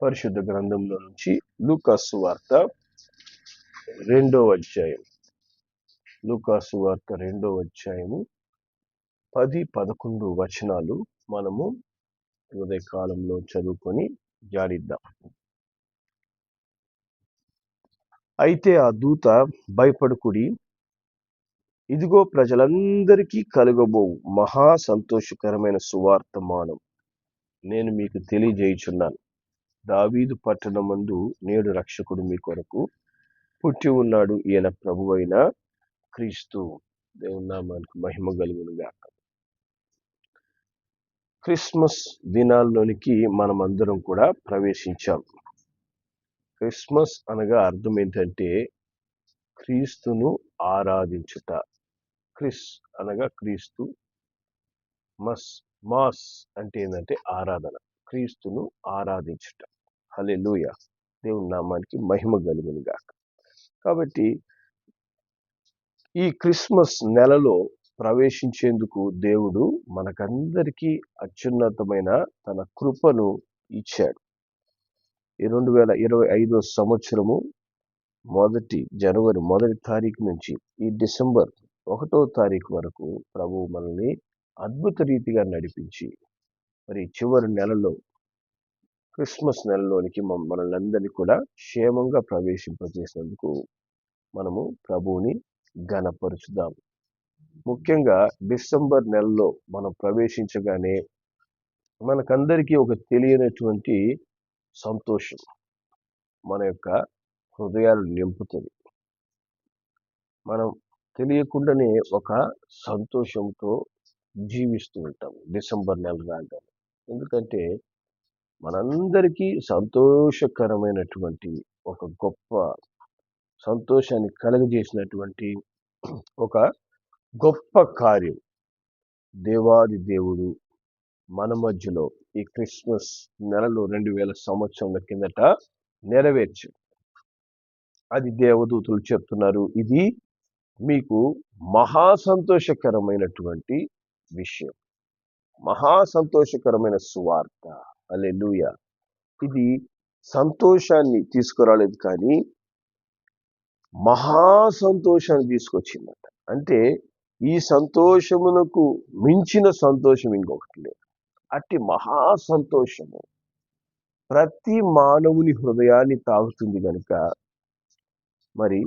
పరిశుద్ధ గ్రంథంలో నుంచి లూకా సువార్త 2వ అధ్యాయం. లూకా సువార్త 2వ అధ్యాయము 10-11 వచనాలు మనము ఉదయకాలంలో చదువుకొని జాడిద్దాం. అయితే ఆ దూత, భయపడకుడి, ఇదిగో ప్రజలందరికీ కలుగబోవు మహా సంతోషకరమైన సువార్తమానం నేను మీకు తెలియజేయుచున్నాను. దావీదు పట్టణమందు నేడు రక్షకుడు మీ కొరకు పుట్టి ఉన్నాడు. ఈయన ప్రభువైన క్రీస్తు. దేవుని నామానికి మహిమ కలుగును గాక. క్రిస్మస్ దినాల్లోనికి మనమందరం కూడా ప్రవేశించాం. క్రిస్మస్ అనగా అర్థం ఏంటంటే క్రీస్తును ఆరాధించుట. క్రిస్ అనగా క్రీస్తు, మాస్ అంటే ఏంటంటే ఆరాధన. క్రీస్తును ఆరాధించుట. హల్లెలూయా. దేవుని నామానికి మహిమ కలుగును గాక. కాబట్టి ఈ క్రిస్మస్ నెలలో ప్రవేశించేందుకు దేవుడు మనకందరికీ అత్యున్నతమైన తన కృపను ఇచ్చాడు. ఈ 2025 సంవత్సరము జనవరి 1వ తారీఖు నుంచి ఈ డిసెంబర్ 1వ తారీఖు వరకు ప్రభువు మనల్ని అద్భుత రీతిగా నడిపించి మరి చివరి నెలలో క్రిస్మస్ నెలలోనికి మనల్ని అందరినీ కూడా క్షేమంగా ప్రవేశింపజేసినందుకు మనము ప్రభువుని ఘనపరుచుదాం. ముఖ్యంగా డిసెంబర్ నెలలో మనం ప్రవేశించగానే మనకందరికీ ఒక తెలియనటువంటి సంతోషం మన యొక్క హృదయాలు నింపుతుంది. మనం తెలియకుండానే ఒక సంతోషంతో జీవిస్తూ ఉంటాం డిసెంబర్ నెల రాగానే. ఎందుకంటే మనందరికీ సంతోషకరమైనటువంటి ఒక గొప్ప సంతోషాన్ని కలుగజేసినటువంటి ఒక గొప్ప కార్యం దేవాది దేవుడు మన మధ్యలో ఈ క్రిస్మస్ నెలలో 2000 సంవత్సరాల కిందట నెరవేర్చు. అది దేవదూతలు చెప్తున్నారు, ఇది మీకు మహా సంతోషకరమైనటువంటి విషయం, మహా సంతోషకరమైన సువార్త. హల్లెలూయా. ఇది సంతోషాన్ని తీసుకురాలేదు కానీ మహా సంతోషాన్ని తీసుకొచ్చిందట. అంటే ఈ సంతోషమునకు మించిన సంతోషం ఇంకొకటి లేదు. అట్టి మహా సంతోషము ప్రతి మానవుని హృదయాన్ని తాగుతుంది కనుక మరి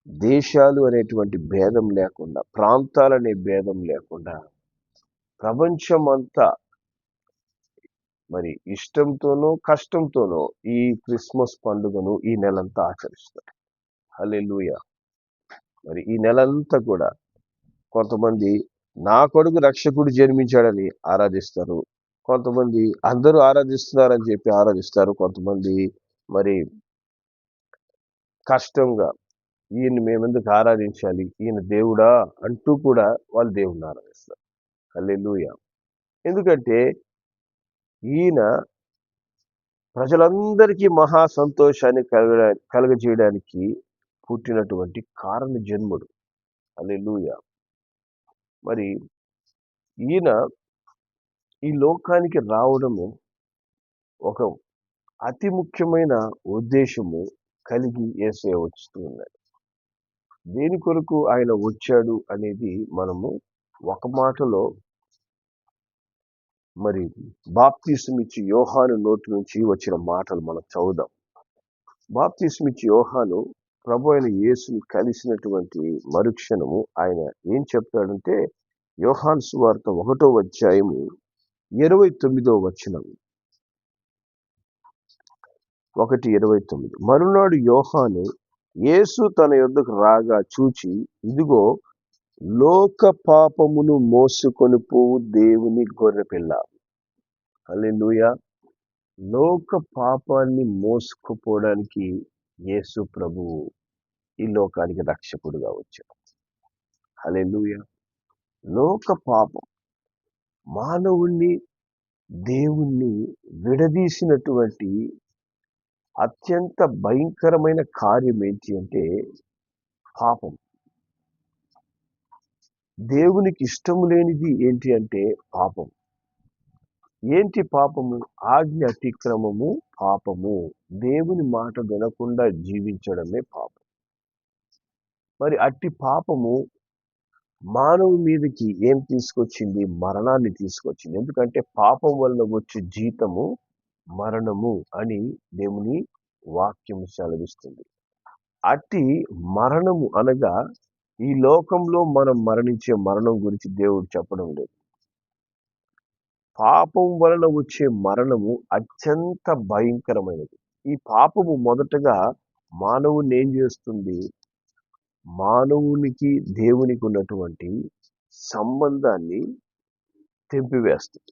దేశాలు అనేటువంటి భేదం లేకుండా, ప్రాంతాలనే భేదం లేకుండా ప్రపంచమంతా మరి ఇష్టంతోనో కష్టంతోనో ఈ క్రిస్మస్ పండుగను ఈ నెలంతా ఆచరిస్తారు. హల్లెలూయా. మరి ఈ నెలంతా కూడా కొంతమంది నా కొడుకు రక్షకుడు జన్మించాడని ఆరాధిస్తారు, కొంతమంది అందరూ ఆరాధిస్తున్నారని చెప్పి ఆరాధిస్తారు, కొంతమంది మరి కష్టంగా ఈయన్ని మేమెందుకు ఆరాధించాలి, ఈయన దేవుడా అంటూ కూడా వాళ్ళు దేవుడిని ఆరాధిస్తారు. హల్లెలూయా. ఎందుకంటే ఈయన ప్రజలందరికీ మహా సంతోషాన్ని కలగజేయడానికి పుట్టినటువంటి కారణ జన్ముడు. హల్లెలూయా. మరి ఈయన ఈ లోకానికి రావడము ఒక అతి ముఖ్యమైన ఉద్దేశము కలిగి యేసయ్య వస్తూ ఉన్నాడు. దేని కొరకు ఆయన వచ్చాడు అనేది మనము ఒక మాటలో మరి బాప్తిస్మిచ్చి యోహాను నోటి నుంచి వచ్చిన మాటలు మనం చదువుదాం. బాప్తిస్మిచ్చి యోహాను ప్రభు అయిన యేసుని కలిసినటువంటి మరుక్షణము ఆయన ఏం చెప్తాడంటే, యోహాను సువార్త 1వ అధ్యాయము 29వ వచనం. 1:29. మరునాడు యోహాను యేసు తన యొద్దకు రాగా చూచి, ఇదిగో లోక పాపమును మోసుకొని పోవు దేవుని గొర్రెపిల్ల. హల్లెలూయా. లోక పాపాన్ని మోసుకుపోవడానికి యేసు ప్రభువు ఈ లోకానికి రక్షకుడుగా వచ్చాడు. హల్లెలూయా. లోక పాపం మానవుణ్ణి దేవుణ్ణి విడదీసినటువంటి అత్యంత భయంకరమైన కార్యం ఏంటి అంటే పాపం. దేవునికి ఇష్టం లేనిది ఏంటి అంటే పాపం. ఏంటి పాపము? ఆజ్ఞ అతిక్రమము పాపము. దేవుని మాట వినకుండా జీవించడమే పాపం. మరి అట్టి పాపము మానవు మీదకి ఏం తీసుకొచ్చింది? మరణాన్ని తీసుకొచ్చింది. ఎందుకంటే పాపం వల్ల వచ్చే జీతము మరణము అని దేవుని వాక్యం సెలవిస్తుంది. అట్టి మరణము అనగా ఈ లోకంలో మనం మరణించే మరణం గురించి దేవుడు చెప్పడం లేదు. పాపం వలన వచ్చే మరణము అత్యంత భయంకరమైనది. ఈ పాపము మొదటగా మానవుని ఏం చేస్తుంది? మానవునికి దేవునికి ఉన్నటువంటి సంబంధాన్ని తెంపివేస్తుంది.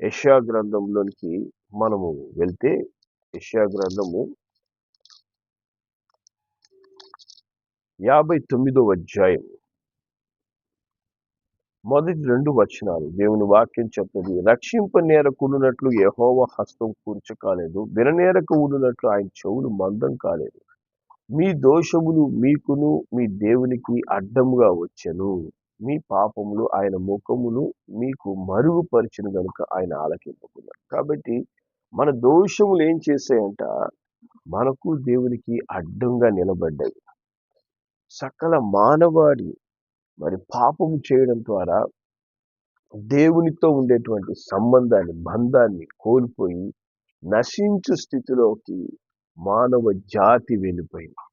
యెషయా గ్రంథంలోనికి మనము వెళ్తే, యెషయా గ్రంథము 59వ అధ్యాయం మొదటి 2 వచనాలు దేవుని వాక్యం చెప్తుంది. రక్షింపనేరక ఉండునట్లు యెహోవా హస్తం కూర్చకాలేదు, విననేరక ఉండునట్లు ఆయన చెవులు మందం కాలేదు. మీ దోషములు మీకును మీ దేవునికి అడ్డముగా వచ్చెను. మీ పాపములు ఆయన ముఖమును మీకు మరుగుపరిచిన గనుక ఆయన ఆలకింపకున్నారు. కాబట్టి మన దోషములు ఏం చేశాయంట? మనకు దేవునికి అడ్డంగా నిలబడ్డాయి. సకల మానవాడి మరి పాపము చేయడం ద్వారా దేవునితో ఉండేటువంటి సంబంధాన్ని, బంధాన్ని కోల్పోయి నశించు స్థితిలోకి మానవ జాతి వెళ్ళిపోయింది.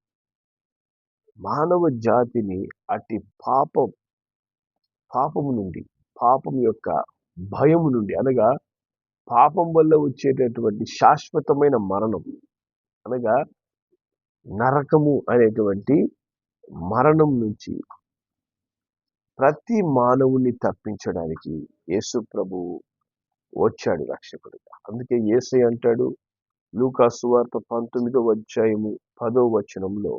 మానవ జాతిని అట్టి పాపము నుండి, పాపం యొక్క భయము నుండి, అనగా పాపం వల్ల వచ్చేటటువంటి శాశ్వతమైన మరణం, అనగా నరకము అనేటువంటి మరణం నుంచి ప్రతి మానవుని తప్పించడానికి యేసు ప్రభువు వచ్చాడు రక్షకుడిగా. అందుకే యేసయ్య అంటాడు లూకా సువార్త 19వ అధ్యాయము 10వ వచనంలో,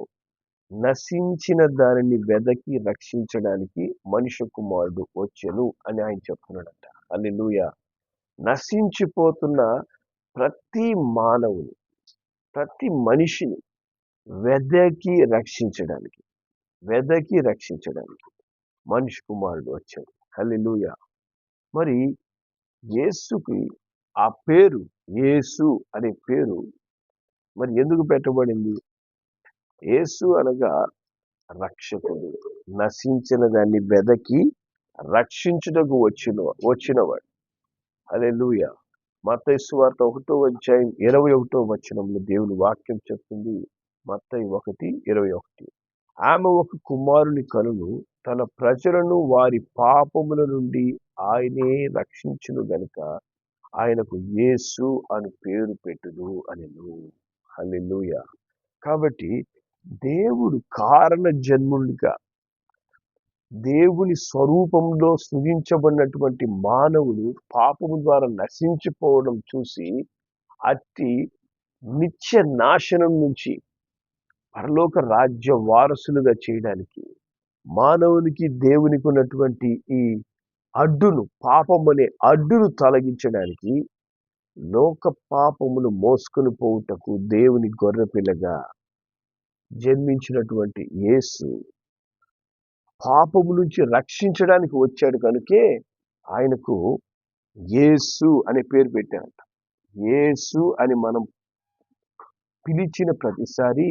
నశించిన దానిని వెదకి రక్షించడానికి మనుష్య కుమారుడు వచ్చెను అని ఆయన చెప్తున్నాడంట. హల్లెలూయా. నశించిపోతున్న ప్రతి మానవుని, ప్రతి మనిషిని వెదకి రక్షించడానికి మనిషి కుమారుడు వచ్చాడు. హల్లెలూయా. మరి యేసుకి ఆ పేరు, యేసు అనే పేరు మరి ఎందుకు పెట్టబడింది? యేసు అనగా రక్షకుడు, నశించిన దాన్ని వెదకి రక్షించుటకు వచ్చినవాడు. హల్లెలూయా. మత్తయి సువార్త 1వ అధ్యాయం 21వ వచనంలో దేవుని వాక్యం చెప్తుంది. మత్తయి 1:21. ఆమె ఒక కుమారుని కనును, తన ప్రజలను వారి పాపముల నుండి ఆయనే రక్షించును గనుక ఆయనకు యేసు అని పేరు పెట్టును అనెను. హల్లెలూయా. కాబట్టి దేవుడు కారణ జన్ముడిగా, దేవుని స్వరూపంలో సృజించబడినటువంటి మానవుడు పాపము ద్వారా నశించిపోవడం చూసి అట్టి నిత్య నాశనం నుంచి పరలోక రాజ్య వారసులుగా చేయడానికి, మానవునికి దేవునికి ఉన్నటువంటి ఈ అడ్డును, పాపం అనే అడ్డును తొలగించడానికి, లోక పాపములు మోసుకొని పోవుటకు దేవుని గొర్రెపిల్లగా జన్మించినటువంటి యేసు పాపము నుంచి రక్షించడానికి వచ్చాడు కనుకే ఆయనకు యేసు అనే పేరు పెట్టారంట. యేసు అని మనం పిలిచిన ప్రతిసారి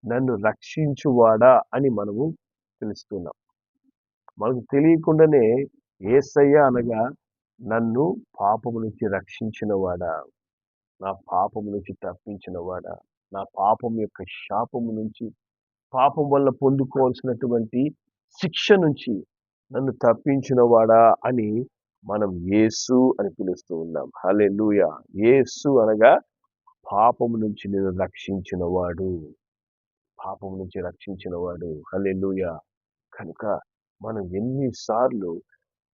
నన్ను రక్షించువాడా అని మనము పిలుస్తున్నాం. మనకు తెలియకుండానే యేసయ్య అనగా నన్ను పాపము నుంచి రక్షించిన వాడా, నా పాపము నుంచి తప్పించిన వాడా, నా పాపం యొక్క శాపము నుంచి, పాపం వల్ల పొందుకోవాల్సినటువంటి శిక్ష నుంచి నన్ను తప్పించిన వాడా అని మనం యేసు అని పిలుస్తూ ఉన్నాం. హల్లెలూయా. యేసు అనగా పాపము నుంచి నేను రక్షించిన వాడు, పాపం నుంచి రక్షించిన వాడు. హల్లెలూయా. కనుక మనం ఎన్నిసార్లు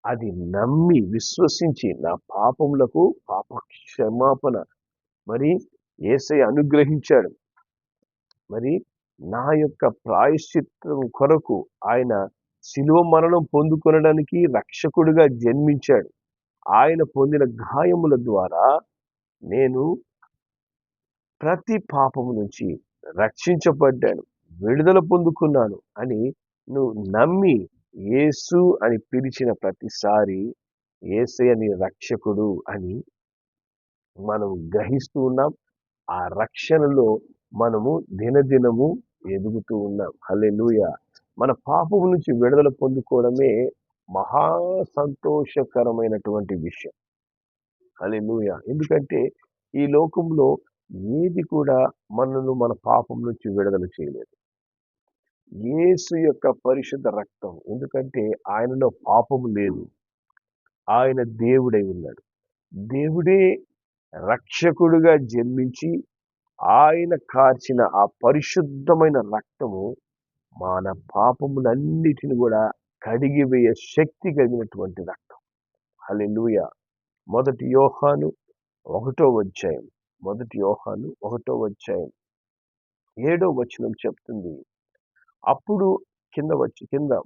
అది నమ్మి విశ్వసించి నా పాపములకు పాప క్షమాపణ మరి యేసయ్య అనుగ్రహించాడు, మరి నా యొక్క ప్రాయశ్చిత్తం కొరకు ఆయన శిలువ మరణం పొందుకొనడానికి రక్షకుడిగా జన్మించాడు, ఆయన పొందిన గాయముల ద్వారా నేను ప్రతి పాపము నుంచి రక్షించబడ్డాను, విడుదల పొందుకున్నాను అని నువ్వు నమ్మి యేసు అని పిలిచిన ప్రతిసారి యేసయ్య నీ రక్షకుడు అని మనం గ్రహిస్తూ ఉన్నాం. ఆ రక్షణలో మనము దినదినము ఎదుగుతూ ఉన్నాం. హల్లెలూయా. మన పాపము నుంచి విడుదల పొందుకోవడమే మహా సంతోషకరమైనటువంటి విషయం. హల్లెలూయా. ఎందుకంటే ఈ లోకంలో ఏది కూడా మనను మన పాపం నుంచి విడుదల చేయలేదు. యేసు యొక్క పరిశుద్ధ రక్తం, ఎందుకంటే ఆయనలో పాపము లేదు. ఆయన దేవుడై ఉన్నాడు. దేవుడే రక్షకుడుగా జన్మించి ఆయన కార్చిన ఆ పరిశుద్ధమైన రక్తము మన పాపములన్నిటిని కూడా కడిగివేయ శక్తి కలిగినటువంటి రక్తం. హల్లెలూయా. మొదటి యోహాను 1వ అధ్యాయం, మొదటి యోహాను 1వ అధ్యాయం 7వ వచనం చెప్తుంది. అప్పుడు కింద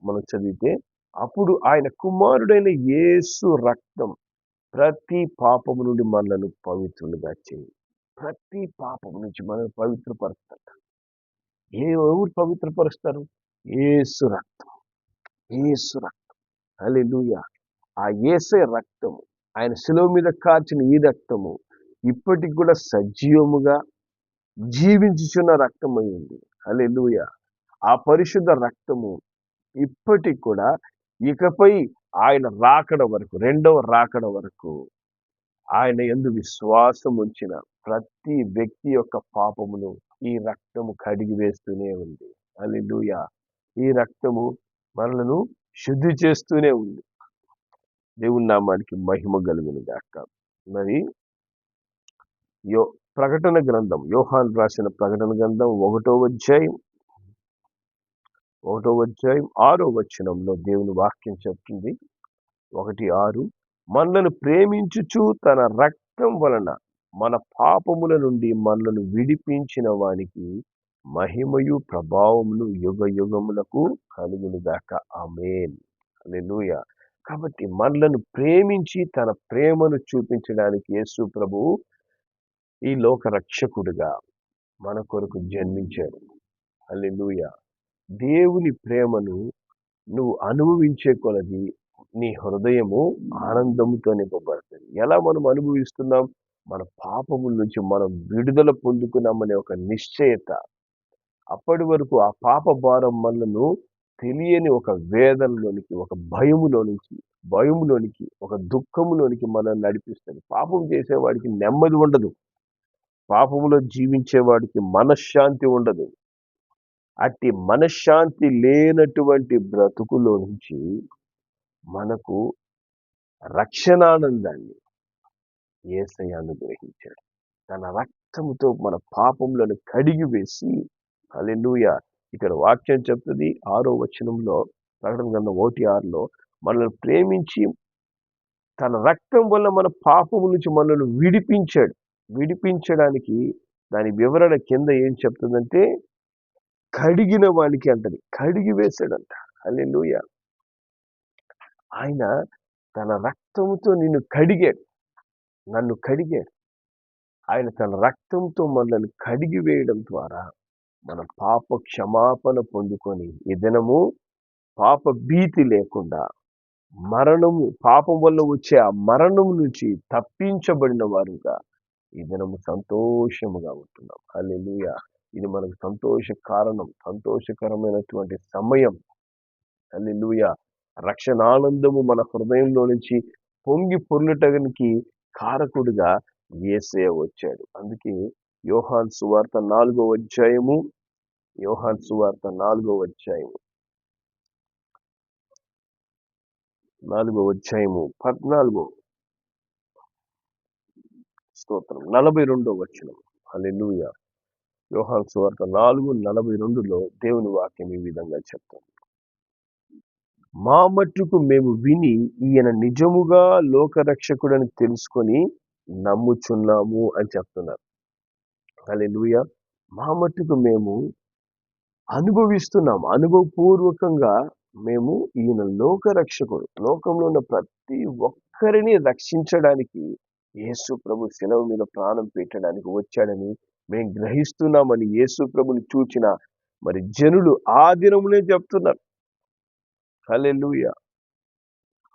మనం చదివితే, అప్పుడు ఆయన కుమారుడైన యేసు రక్తం ప్రతి పాపము నుండి మనలను పవిత్రులుగా చేయి. ప్రతి పాపం నుంచి మనల్ని పవిత్రపరుస్తాడు. ఎవరు పవిత్రపరుస్తారు? యేసు రక్తం. యేసు రక్తం. హల్లెలూయా. ఆ యేసే రక్తము, ఆయన శిలువ మీద కార్చిన ఈ రక్తము ఇప్పటికి కూడా సజీవముగా జీవించుచున్న రక్తమై ఉంది. హల్లెలూయా. ఆ పరిశుద్ధ రక్తము ఇప్పటికి కూడా ఇకపై ఆయన రాకడ వరకు, రెండవ రాకడ వరకు ఆయన యందు విశ్వాసం ఉంచిన ప్రతి వ్యక్తి యొక్క పాపమును ఈ రక్తము కడిగి వేస్తూనే ఉంది. హల్లెలూయా. ఈ రక్తము మనలను శుద్ధి చేస్తూనే ఉంది. దేవుని నామానికి మహిమ కలుగును గాక. మరి ప్రకటన గ్రంథం, యోహాను రాసిన ప్రకటన గ్రంథం 1వ అధ్యాయం 6వ వచనంలో దేవుని వాక్యం చెప్తుంది. 1:6, మనలను ప్రేమించుచు తన రక్తం వలన మన పాపముల నుండి మనలను విడిపించిన వానికి మహిమయు ప్రభావమును యుగ యుగములకు కలుగునుగాక. ఆమేన్. హల్లెలూయా. కాబట్టి మనలను ప్రేమించి తన ప్రేమను చూపించడానికి యేసు ప్రభువు ఈ లోక రక్షకుడిగా మన కొరకు జన్మించాడు. హల్లెలూయా. దేవుని ప్రేమను నువ్వు అనుభవించే కొలది నీ హృదయము ఆనందంతో నింపబడుతుంది. ఎలా మనం అనుభవిస్తున్నాం? మన పాపముల నుంచి మనం విడుదల పొందుకున్నామనే ఒక నిశ్చయత. అప్పటి వరకు ఆ పాప భారం మనను తెలియని ఒక వేదనలోనికి, ఒక భయములోనికి, ఒక దుఃఖములోనికి మనల్ని నడిపిస్తుంది. పాపం చేసేవాడికి నెమ్మది ఉండదు. పాపములో జీవించేవాడికి మనశ్శాంతి ఉండదు. అట్టి మనశ్శాంతి లేనటువంటి బ్రతుకులో నుంచి మనకు రక్షణానందాన్ని యేసయ్య అనుగ్రహించాడు. తన రక్తముతో మన పాపములను కడిగి వేసి, హల్లెలూయా. ఇక్కడ వాక్యం చెప్తుంది 6వ వచనంలో, ప్రకటన గ్రంథం 1:6లో, మనల్ని ప్రేమించి తన రక్తం వల్ల మన పాపము నుంచి మనల్ని విడిపించాడు. విడిపించడానికి దాని వివరణ కింద ఏం చెప్తుందంటే, కడిగిన వానికి అంటది, కడిగి వేశాడంట. హల్లెలూయా. ఆయన తన రక్తంతో నిన్ను కడిగాడు, నన్ను కడిగాడు. ఆయన తన రక్తంతో మనల్ని కడిగి వేయడం ద్వారా మన పాప క్షమాపణ పొందుకొని ఈ దినము పాప భీతి లేకుండా మరణము, పాపం వల్ల వచ్చే ఆ మరణం నుంచి తప్పించబడిన వారుగా ఈ దినము సంతోషముగా ఉంటున్నాం. హల్లెలూయా. ఇది మనకు సంతోషకరమైనటువంటి సమయం. హల్లెలూయా. రక్షణానందము మన హృదయంలో నుంచి పొంగి పొర్లుటనికి కారకుడిగా యేసయ్య వచ్చాడు. అందుకే యోహాను సువార్త 4వ అధ్యాయము, 14 స్తోత్రం 42వ వచనం. హల్లెలూయా. యోహాను సువార్త 4:42లో దేవుని వాక్యం ఈ విధంగా చెప్తాం. మా మట్టుకు మేము విని ఈయన నిజముగా లోకరక్షకుడని తెలుసుకొని నమ్ముచున్నాము అని చెప్తున్నారు. హల్లెలూయా. మా మట్టుకు మేము అనుభవిస్తున్నాం, అనుభవపూర్వకంగా మేము ఈయన లోకరక్షకుడు, లోకంలో ఉన్న ప్రతి ఒక్కరిని రక్షించడానికి యేసు ప్రభు శిలువ మీద ప్రాణం పెట్టడానికి వచ్చాడని మేము గ్రహిస్తున్నామని యేసు ప్రభుని చూచిన మరి జనులు ఆ దినమునే చెప్తున్నారు. హల్లెలూయా.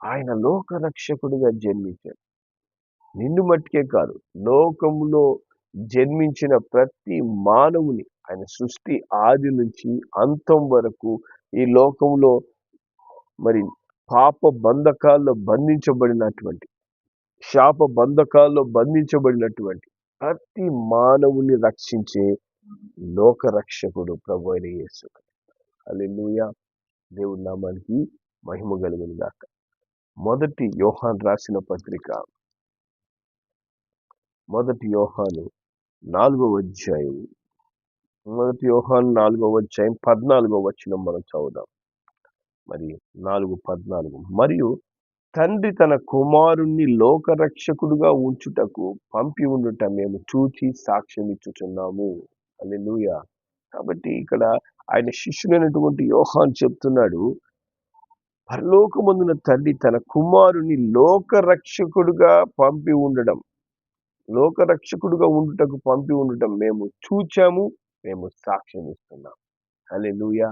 ఆయన లోక రక్షకుడిగా జన్మించాడు. నిన్ను మట్టుకే కాదు, లోకములో జన్మించిన ప్రతి మానవుని ఆయన సృష్టి ఆది నుంచి అంతం వరకు ఈ లోకంలో మరి పాప బంధకాల్లో బంధించబడినటువంటి, శాప బంధకాల్లో బంధించబడినటువంటి ప్రతి మానవుని రక్షించే లోక రక్షకుడు ప్రభు అయిన యేసు. హల్లెలూయా. దేవుడి నామానికి మహిమ కలుగును గాక. మొదటి యోహాను రాసిన పత్రిక, మొదటి యోహాను 4వ అధ్యాయం, మొదటి యోహాను 4వ అధ్యాయం 14వ వచనం మనం చదువుదాం. మరి 4:14, మరియు తండ్రి తన కుమారుణ్ణి లోకరక్షకుడుగా ఉంచుటకు పంపి ఉండుట మేము చూచి సాక్ష్యం ఇచ్చుచున్నాము. హల్లెలూయా. కాబట్టి ఇక్కడ ఆయన శిష్యుడైనటువంటి యోహాను చెప్తున్నాడు, పరలోకమందున తండ్రి తన కుమారుని లోకరక్షకుడుగా పంపి ఉండడం, లోకరక్షకుడుగా ఉండుటకు పంపి ఉండటం మేము చూచాము, మేము సాక్ష్యం ఇస్తున్నాం. హల్లెలూయా.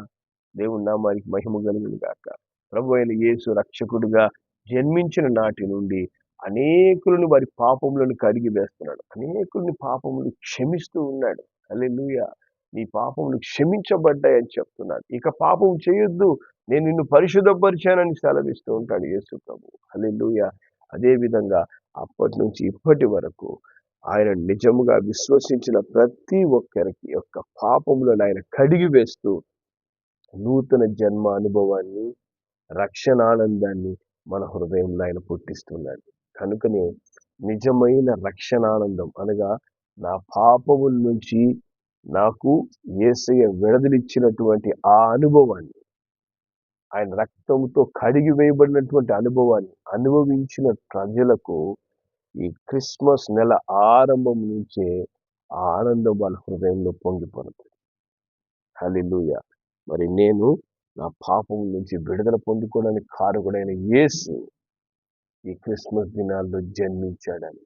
దేవుని నామానికి మహిమ కలుగును గాక. ప్రభు అయిన యేసు రక్షకుడుగా జన్మించిన నాటి నుండి అనేకులను వారి పాపములను కడిగి వేస్తున్నాడు. అనేకుల్ని పాపములు క్షమిస్తూ ఉన్నాడు. హల్లెలూయా. నీ పాపములు క్షమించబడ్డాయని చెప్తున్నాడు. ఇక పాపం చేయొద్దు, నేను నిన్ను పరిశుద్ధపరిచానని సెలవిస్తూ ఉంటాడు యేసు ప్రభు. హల్లెలూయా. అదే విధంగా అప్పటి నుంచి ఇప్పటి వరకు ఆయన నిజముగా విశ్వసించిన ప్రతి ఒక్కరికి యొక్క పాపములను ఆయన కడిగి వేస్తూ నూతన జన్మ అనుభవాన్ని, రక్షణ ఆనందాన్ని మన హృదయంలో ఆయన పుట్టిస్తున్నాడు. కనుకనే నిజమైన రక్షణ ఆనందం అనగా నా పాపముల నుంచి నాకు యేసయ్య విడుదలిచ్చినటువంటి ఆ అనుభవాన్ని, ఆయన రక్తంతో కడిగి వేయబడినటువంటి అనుభవాన్ని అనుభవించిన ప్రజలకు ఈ క్రిస్మస్ నెల ఆరంభం నుంచే ఆ ఆనందం వాళ్ళ హృదయంలో పొంగిపోతుంది. హల్లెలూయా. మరి నేను నా పాపం నుంచి విడుదల పొందుకోవడానికి కారకుడైన యేసు ఈ క్రిస్మస్ దినాల్లో జన్మించాడని,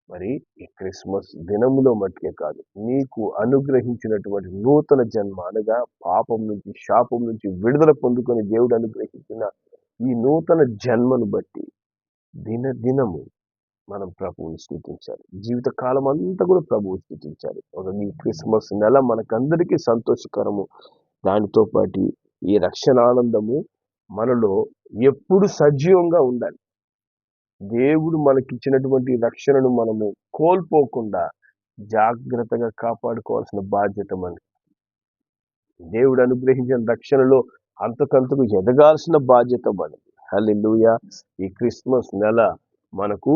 మరి ఈ క్రిస్మస్ దినములో మట్టుకే కాదు, నీకు అనుగ్రహించినటువంటి నూతన జన్మ అనగా పాపం నుంచి, శాపం నుంచి విడుదల పొందుకొని దేవుడు అనుగ్రహించిన ఈ నూతన జన్మను బట్టి దినదినము మనం ప్రభువుని స్తుతించాలి. జీవితకాలం అంతా కూడా ప్రభువుని స్తుతించాలి. ఒక ఈ క్రిస్మస్ నెల మనకందరికీ సంతోషకరము. దానితో పాటు ఈ రక్షణ ఆనందము మనలో ఎప్పుడు సజీవంగా ఉండాలి. దేవుడు మనకిచ్చినటువంటి రక్షణను మనము కోల్పోకుండా జాగ్రత్తగా కాపాడుకోవాల్సిన బాధ్యత మనది. దేవుడు అనుగ్రహించిన రక్షణలో అంతకంతకు ఎదగాల్సిన బాధ్యత మనది. హల్లెలూయా. ఈ క్రిస్మస్ నెల మనకు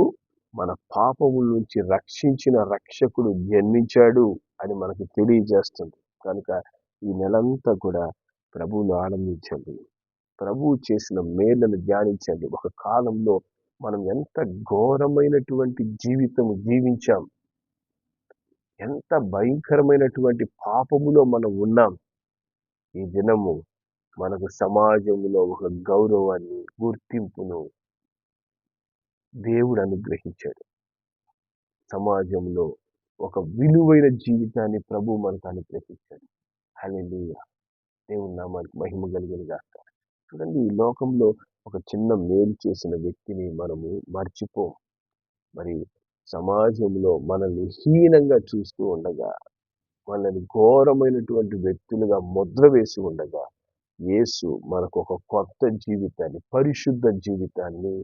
మన పాపముల నుంచి రక్షించిన రక్షకుడు జన్మించాడు అని మనకు తెలియజేస్తుంది. కనుక ఈ నెలంతా కూడా ప్రభువును ఆనందించండి, ప్రభువు చేసిన మేళ్లను ధ్యానించండి. ఒక కాలంలో మనం ఎంత ఘోరమైనటువంటి జీవితం జీవించాం, ఎంత భయంకరమైనటువంటి పాపములో మనం ఉన్నాం. ఈ దినము మనకు సమాజంలో ఒక గౌరవాన్ని, గుర్తింపును దేవుడు అనుగ్రహించాడు. సమాజంలో ఒక విలువైన జీవితాన్ని ప్రభు మనకు అనుగ్రహించాడు. హల్లెలూయా. దేవుని నామానికి మహిమ కలుగును గాక. చూడండి, ఈ లోకంలో ఒక చిన్న మేలు చేసిన వ్యక్తిని మనము మర్చిపోం. మరి సమాజంలో మనల్ని హీనంగా చూస్తూ ఉండగా, మనల్ని ఘోరమైనటువంటి వ్యక్తులుగా ముద్ర వేసి ఉండగా, యేసు మనకు ఒక కొత్త జీవితాన్ని, పరిశుద్ధ జీవితాన్ని,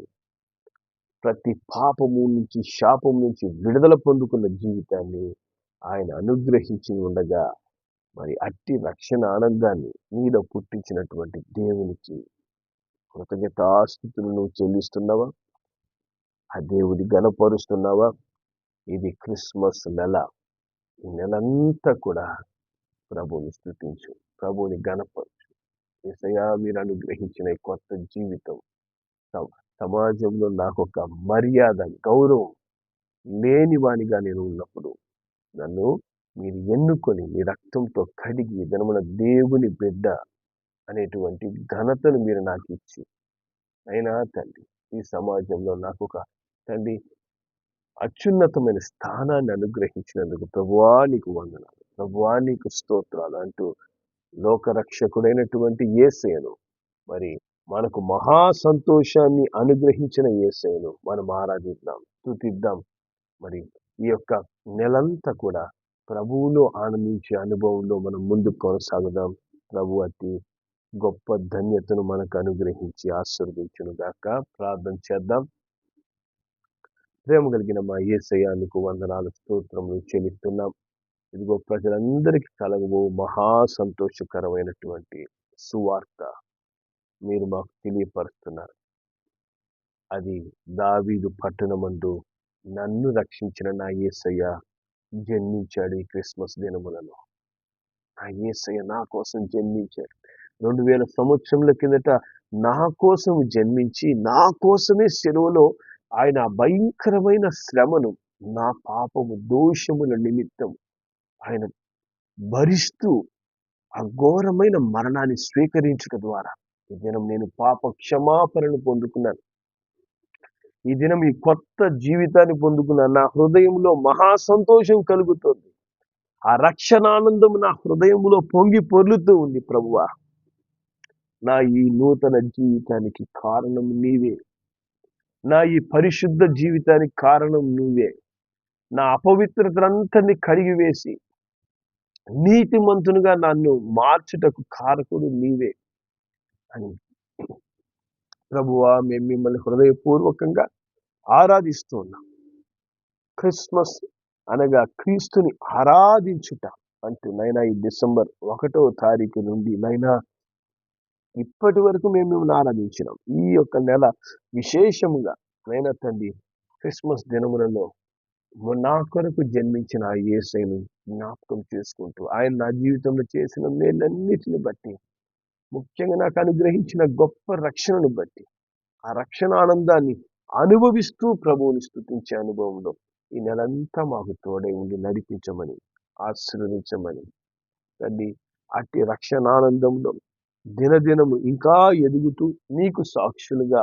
ప్రతి పాపము నుంచి, శాపం నుంచి విడుదల పొందుకున్న జీవితాన్ని ఆయన అనుగ్రహించి ఉండగా, మరి అట్టి రక్షణ ఆనందాన్ని నీలో పుట్టించినటువంటి దేవునికి కృతజ్ఞతాస్తుతులు నువ్వు చెల్లిస్తున్నావా? ఆ దేవుడి గణపరుస్తున్నావా? ఇది క్రిస్మస్ నెల. ఈ నెలంతా కూడా ప్రభువుని స్తుతించు, ప్రభువుని గణపరచు. యేసయ్యా, మీరు అనుగ్రహించిన ఈ కొత్త జీవితం, సమాజంలో నాకు ఒక మర్యాద, గౌరవం లేని వానిగా నేను ఉన్నప్పుడు నన్ను మీరు ఎన్నుకొని మీ రక్తంతో కడిగి దినమున దేవుని బిడ్డ అనేటువంటి ఘనతను మీరు నాకు ఇచ్చి, అయినా తండ్రి ఈ సమాజంలో నాకు ఒక తండ్రి అత్యున్నతమైన స్థానాన్ని అనుగ్రహించినందుకు ప్రభువా నీకు వందనాలు, ప్రభువా నీకు స్తోత్రాలు అంటూ లోకరక్షకుడైనటువంటి యేసయ్యను మరి మనకు మహా సంతోషాన్ని అనుగ్రహించిన యేసయ్యను మనం ఆరాధిద్దాం, స్తుతిద్దాం. మరి ఈ యొక్క నెలంతా కూడా ప్రభువులో ఆనందించే అనుభవంలో మనం ముందుకు కొనసాగుదాం. ప్రభు అతి గొప్ప ధన్యతను మనకు అనుగ్రహించి ఆశీర్వదించును గాక. ప్రార్థన చేద్దాం. ప్రేమ కలిగిన మా యేసయ్య నీకు వందనాలు, స్తోత్రములు చెల్లిస్తున్నాం. ఇదిగో ప్రజలందరికీ కలగబో మహా సంతోషకరమైనటువంటి సువార్త మీరు మాకు తెలియపరుస్తున్నారు. అది దావీదు పట్టణమందు నన్ను రక్షించిన నా యేసయ్య జన్మించాడు ఈ క్రిస్మస్ దినములలో. నా యేసయ్య నా కోసం జన్మించాడు. 2000 సంవత్సరముల కిందట నా కోసం జన్మించి నా కోసమే సెలవులో ఆయన భయంకరమైన శ్రమను, నా పాపము దోషముల నిమిత్తం ఆయన భరిస్తూ అఘోరమైన మరణాన్ని స్వీకరించుట ద్వారా ఈ దినం నేను పాప క్షమాపణను పొందుకున్నాను. ఈ దినం ఈ కొత్త జీవితాన్ని పొందుకున్నాను. నా హృదయంలో మహా సంతోషం కలుగుతుంది. ఆ రక్షణానందం నా హృదయంలో పొంగి పొర్లుతూ ఉంది. ప్రభువా, నా ఈ నూతన జీవితానికి కారణం నీవే. నా ఈ పరిశుద్ధ జీవితానికి కారణం నువ్వే. నా అపవిత్రతనంతని కడిగివేసి నీతిమంతునిగా నన్ను మార్చుటకు కారకుడు నీవే అని ప్రభువా మేము మిమ్మల్ని హృదయపూర్వకంగా ఆరాధిస్తున్నాం. క్రిస్మస్ అనగా క్రీస్తుని ఆరాధించుట అంటూ నైనా ఈ డిసెంబర్ 1వ తారీఖు నుండి నైనా ఇప్పటి వరకు మేము మిమ్మల్ని ఆరాధించినాం. ఈ యొక్క నెల విశేషముగా నైనా తండ్రి క్రిస్మస్ దినములలో నా కొరకు జన్మించిన ఆ యేసయ్యను జ్ఞాపకం చేసుకుంటూ ఆయన నా జీవితంలో చేసిన మేలన్నిటిని బట్టి, ముఖ్యంగా నాకు అనుగ్రహించిన గొప్ప రక్షణను బట్టి, ఆ రక్షణ ఆనందాన్ని అనుభవిస్తూ ప్రభువుని స్తుతించే అనుభవంలో ఈ నెలంతా మాకు తోడై ఉండి నడిపించమని, ఆశీర్వదించమని తండ్రి. అట్టి రక్షణానందంలో దినదినము ఇంకా ఎదుగుతూ నీకు సాక్షులుగా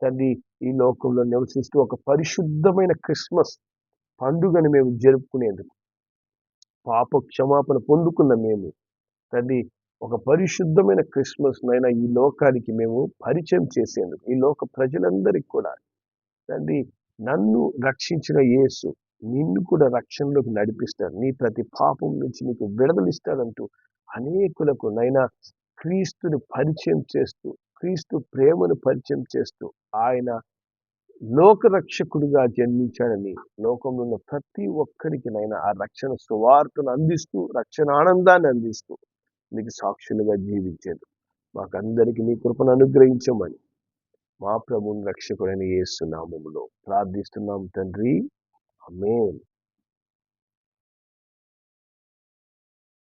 తండ్రి ఈ లోకంలో నివసిస్తూ ఒక పరిశుద్ధమైన క్రిస్మస్ పండుగను మేము జరుపుకునేందుకు, పాప క్షమాపణ పొందుకున్న మేము తండ్రి ఒక పరిశుద్ధమైన క్రిస్మస్ నైనా ఈ లోకానికి మేము పరిచయం చేసేందుకు, ఈ లోక ప్రజలందరికీ కూడా తండ్రి నన్ను రక్షించిన యేసు నిన్ను కూడా రక్షణలోకి నడిపిస్తాడు, నీ ప్రతి పాపం నుంచి నీకు విడుదలిస్తాడంటూ అనేకులకు నైనా క్రీస్తుని పరిచయం చేస్తూ, క్రీస్తు ప్రేమను పరిచయం చేస్తూ, ఆయన లోకరక్షకుడిగా జన్మించాడని లోకంలో ఉన్న ప్రతి ఒక్కరికి నైనా ఆ రక్షణ సువార్తను అందిస్తూ, రక్షణ ఆనందాన్ని అందిస్తూ మీకు సాక్షులుగా జీవించేది మాకందరికీ నీ కృపను అనుగ్రహించమని మా ప్రభువుని రక్షకుడైన యేసు నామములో ప్రార్థిస్తున్నాం తండ్రి. ఆమేన్.